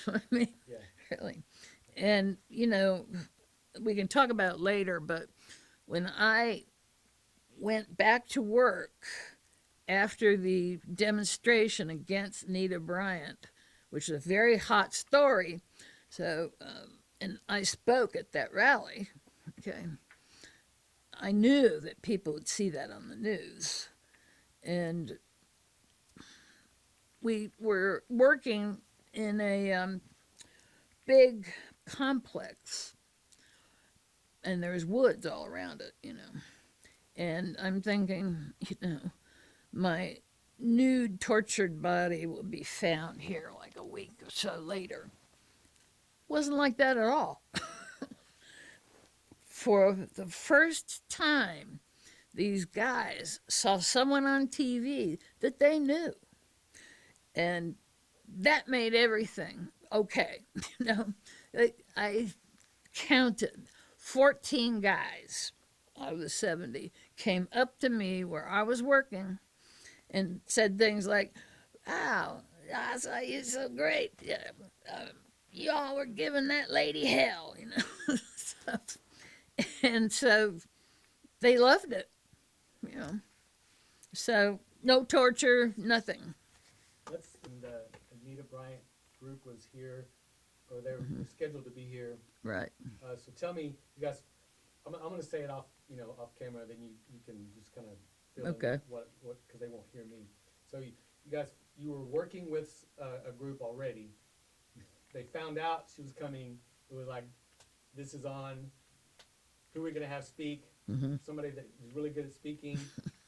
I mean, Yeah. really. And, we can talk about it later, but when I went back to work after the demonstration against Anita Bryant, which is a very hot story, so, and I spoke at that rally, okay, I knew that people would see that on the news. And we were working in a big complex, and there's woods all around it. And I'm thinking, my nude, tortured body will be found here like a week or so later. Wasn't like that at all. For the first time, these guys saw someone on TV that they knew. And that made everything okay. You know, I counted 14 guys out of the 70 came up to me where I was working and said things like, "Wow, I saw you so great. Yeah, y'all were giving that lady hell." Stuff. And so they loved it. So no torture, nothing. Let's. And Anita Bryant group was here, or they were scheduled to be here. Right. So tell me, you guys. I'm going to say it off, off camera. Then you can just kind of fill Okay. in what because they won't hear me. So you guys, you were working with a group already. They found out she was coming. It was like, this is on. Who are we going to have speak? Mm-hmm. Somebody that is really good at speaking.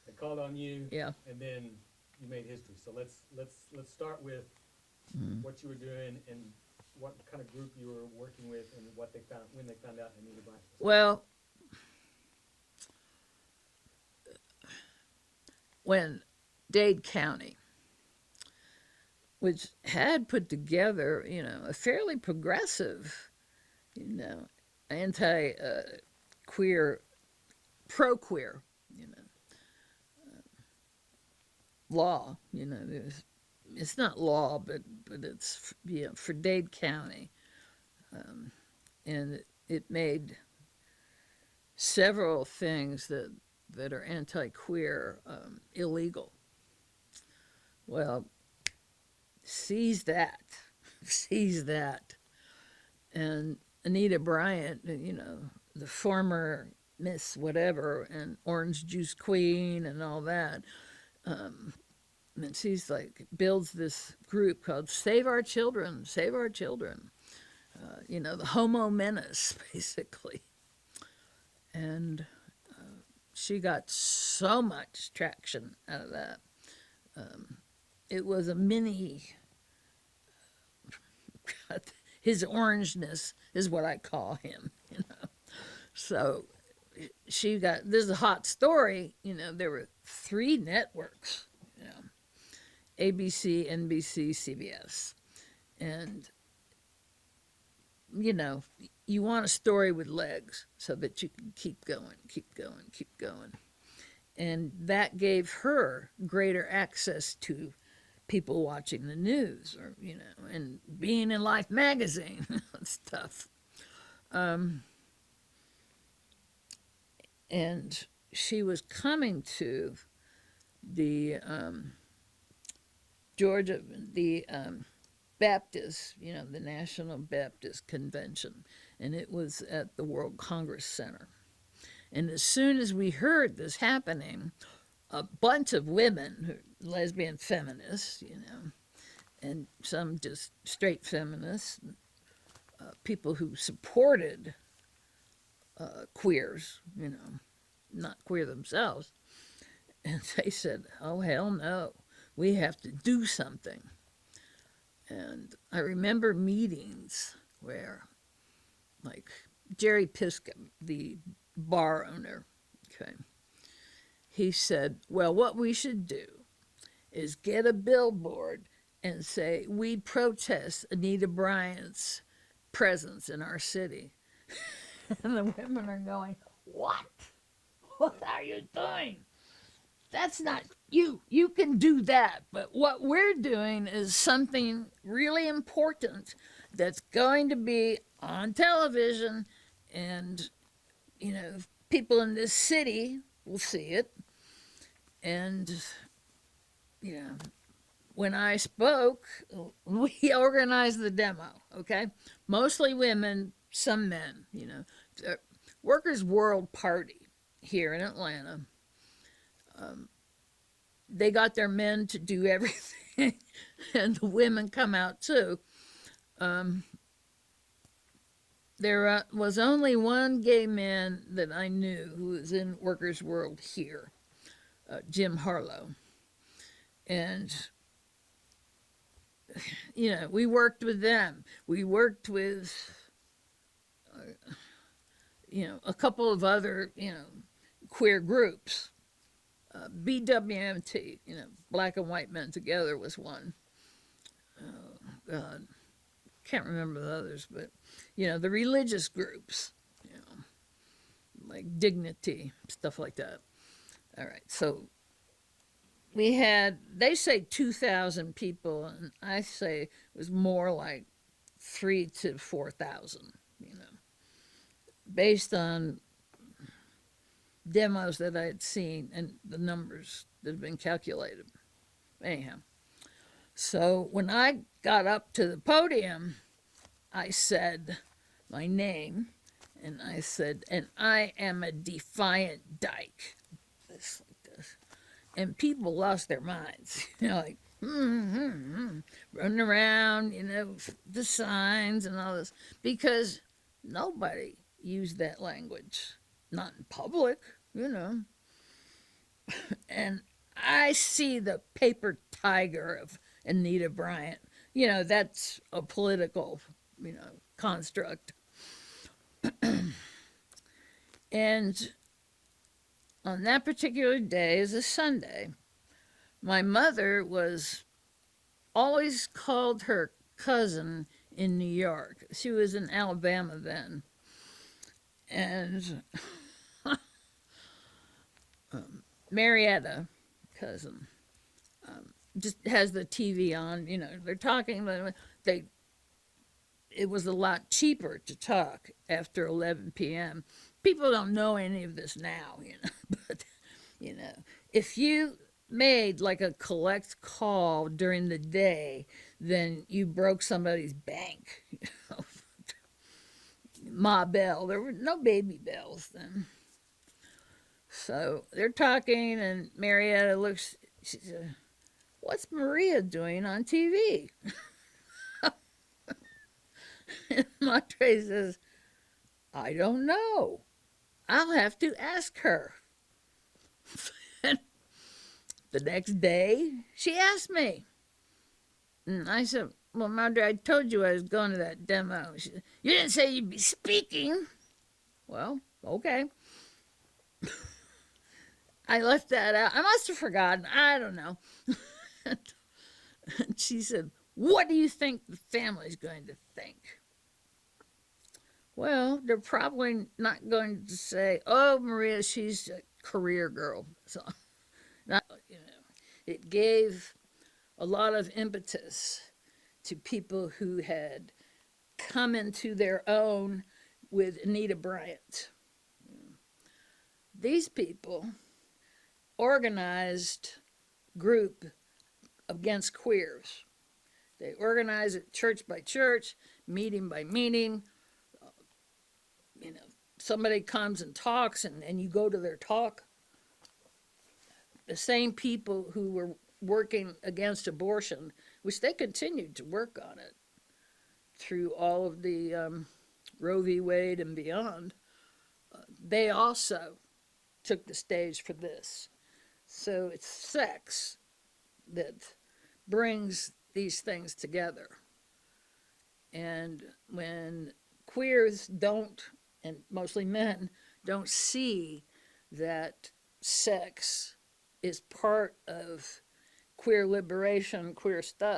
They called on you. Yeah. And then you made history. So let's start with what you were doing and what kind of group you were working with and what they found when they found out Anita Bryant. Well, when Dade County, which had put together, a fairly progressive, anti queer, pro queer, law, it's not law, but it's for Dade County, and it made several things that are anti-queer illegal. Well, seize that, seize that, and Anita Bryant, the former Miss whatever and Orange Juice Queen and all that. And she's like builds this group called Save Our Children, Save Our Children. The Homo Menace, basically. And she got so much traction out of that. It was a mini. His orangeness is what I call him. So she got this is a hot story. There were 3 networks. ABC, NBC, CBS, and you want a story with legs so that you can keep going, keep going, keep going. And that gave her greater access to people watching the news or, and being in Life magazine and stuff. And she was coming to the Georgia, the Baptist, the National Baptist Convention, and it was at the World Congress Center. And as soon as we heard this happening, a bunch of women, lesbian feminists, and some just straight feminists, people who supported queers, not queer themselves, and they said, "Oh, hell no, we have to do something." And I remember meetings where, like, Jerry Piscom, the bar owner, okay, he said, "Well, what we should do is get a billboard and say, we protest Anita Bryant's presence in our city." And the women are going, "What? What are you doing? That's not you can do that, but what we're doing is something really important that's going to be on television, and you know, people in this city will see it. And you know, when I spoke, we organized the demo. Okay, mostly women, some men. You know, the Workers' World Party here in Atlanta. They got their men to do everything, and the women come out too. Um, there was only one gay man that I knew who was in Workers' World here, Jim Harlow. And, you know, we worked with them. We worked with, you know, a couple of other, you know, queer groups. BWMT, you know, Black and White Men Together was one. Oh, God. Can't remember the others, but, you know, the religious groups, you know, like Dignity, stuff like that. All right, so we had, they say 2,000 people, and I say it was more like 3 to 4,000, you know, based on demos that I had seen and the numbers that had been calculated. Anyhow, so when I got up to the podium, I said my name, and I said, and I am a defiant dyke. This, like this. And people lost their minds, you know, like, running around, you know, the signs and all this, because nobody used that language, not in public, you know. And I see the paper tiger of Anita Bryant. You know, that's a political, you know, construct. And on that particular day is a Sunday. My mother was always called her cousin in New York. She was in Alabama then. And Marietta, cousin, just has the TV on. You know, they're talking. They It was a lot cheaper to talk after 11 p.m. People don't know any of this now, you know, but you know, if you made like a collect call during the day, then you broke somebody's bank. You know? Ma Bell, there were no baby bells then. So they're talking, and Marietta looks, she said, "What's Maria doing on TV?" And Montre says, "I don't know. I'll have to ask her." And the next day, she asked me. And I said, "Well, Madre, I told you I was going to that demo." She said, "You didn't say you'd be speaking." Well, okay. I left that out. I must have forgotten. I don't know. And she said, "What do you think the family's going to think?" Well, they're probably not going to say, "Oh, Maria, she's a career girl." So, not, you know, it gave a lot of impetus to people who had come into their own with Anita Bryant. These people organized group against queers. They organize it church by church, meeting by meeting. You know, somebody comes and talks, and you go to their talk. The same people who were working against abortion, which they continued to work on it through all of the Roe v. Wade and beyond, they also took the stage for this. So it's sex that brings these things together. And when queers don't, and mostly men, don't see that sex is part of queer liberation, queer stuff,